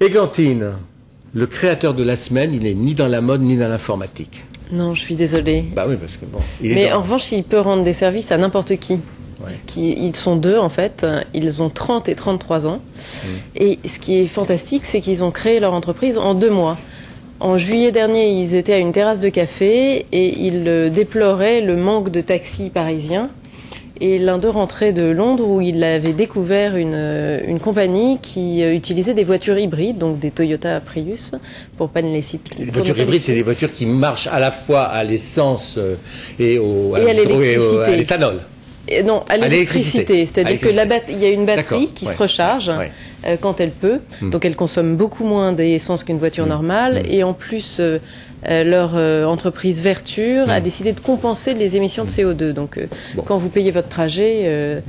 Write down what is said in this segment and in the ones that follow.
Églantine, le créateur de la semaine, il n'est ni dans la mode ni dans l'informatique. Non, je suis désolée. Bah oui, parce que bon. Mais en revanche, il peut rendre des services à n'importe qui. Ouais. Ils sont deux, en fait. Ils ont 30 et 33 ans. Et ce qui est fantastique, c'est qu'ils ont créé leur entreprise en 2 mois. En juillet dernier, ils étaient à une terrasse de café et ils déploraient le manque de taxis parisiens. Et l'un d'eux rentrait de Londres où il avait découvert une compagnie qui utilisait des voitures hybrides, donc des Toyota Prius, pour pas les citer. Les voitures hybrides, c'est des voitures qui marchent à la fois à l'essence et à l'éthanol. Non, à l'électricité. C'est-à-dire qu'il y a une batterie qui se recharge quand elle peut. Donc elle consomme beaucoup moins d'essence qu'une voiture normale. Et en plus, leur entreprise Verture a décidé de compenser les émissions de CO2. Donc quand vous payez votre trajet...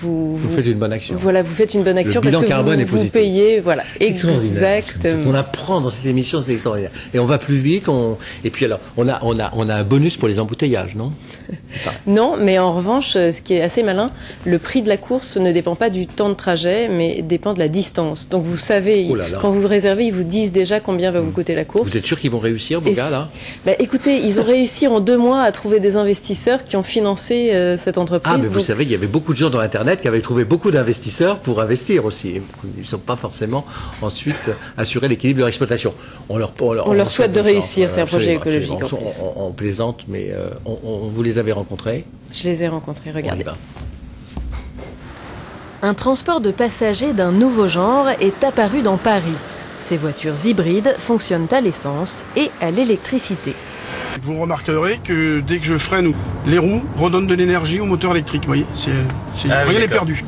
Vous faites une bonne action. Voilà, vous faites une bonne action parce que vous payez, voilà, exactement. On apprend dans cette émission, c'est extraordinaire. Et on va plus vite, et puis alors, on a un bonus pour les embouteillages, non? Non, mais en revanche, ce qui est assez malin, le prix de la course ne dépend pas du temps de trajet, mais dépend de la distance. Donc vous savez, quand vous réservez, ils vous disent déjà combien va vous coûter la course. Vous êtes sûr qu'ils vont réussir, vos gars, là? Bah, écoutez, ils ont réussi en 2 mois à trouver des investisseurs qui ont financé cette entreprise. Ah, mais vous savez, il y avait beaucoup de gens dans Internet qui avaient trouvé beaucoup d'investisseurs pour investir aussi. Ils ne sont pas forcément ensuite assuré l'équilibre de leur exploitation. On leur souhaite de réussir, c'est un projet écologique. On plaisante, mais vous les avez rencontrés? Je les ai rencontrés, regardez. Un transport de passagers d'un nouveau genre est apparu dans Paris. Ces voitures hybrides fonctionnent à l'essence et à l'électricité. Vous remarquerez que dès que je freine, les roues redonnent de l'énergie au moteur électrique. Vous voyez, rien n'est perdu.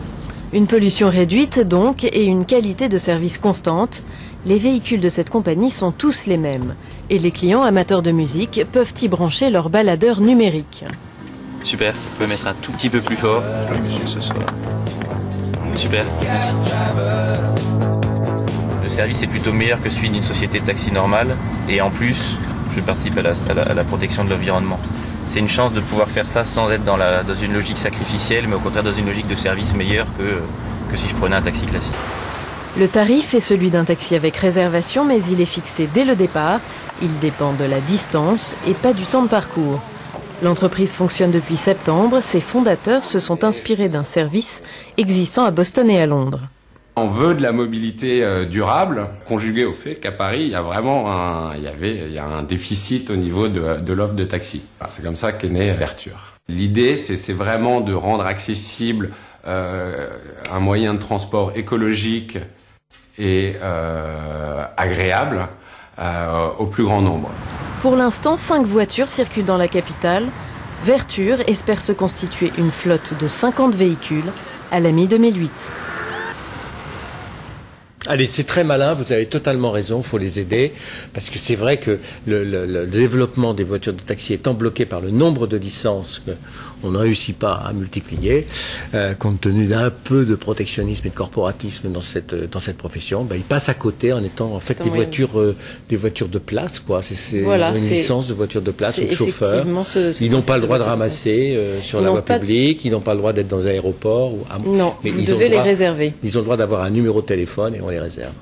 Une pollution réduite donc et une qualité de service constante. Les véhicules de cette compagnie sont tous les mêmes. Et les clients amateurs de musique peuvent y brancher leur baladeur numérique. Super, vous pouvez mettre un tout petit peu plus fort. Super, merci. Le service est plutôt meilleur que celui d'une société de taxi normale. Et en plus, je participe à la protection de l'environnement. C'est une chance de pouvoir faire ça sans être dans une logique sacrificielle, mais au contraire dans une logique de service meilleure que si je prenais un taxi classique. Le tarif est celui d'un taxi avec réservation, mais il est fixé dès le départ. Il dépend de la distance et pas du temps de parcours. L'entreprise fonctionne depuis septembre. Ses fondateurs se sont inspirés d'un service existant à Boston et à Londres. On veut de la mobilité durable, conjuguée au fait qu'à Paris, il y a vraiment il y a un déficit au niveau de l'offre de taxi. C'est comme ça qu'est née Verture. L'idée, c'est vraiment de rendre accessible un moyen de transport écologique et agréable au plus grand nombre. Pour l'instant, 5 voitures circulent dans la capitale. Verture espère se constituer une flotte de 50 véhicules à la mi-2008. Allez, c'est très malin, vous avez totalement raison, il faut les aider, parce que c'est vrai que le développement des voitures de taxi étant bloqué par le nombre de licences qu'on ne réussit pas à multiplier, compte tenu d'un peu de protectionnisme et de corporatisme dans cette profession, ils passent à côté en étant en fait des voitures de place, quoi. C'est une licence de voiture de place ou de chauffeur. Ils n'ont pas le droit de ramasser sur la voie publique, ils n'ont pas le droit d'être dans un aéroport. Non, mais vous devez les réserver. Ils ont le droit d'avoir un numéro de téléphone et on les réserve.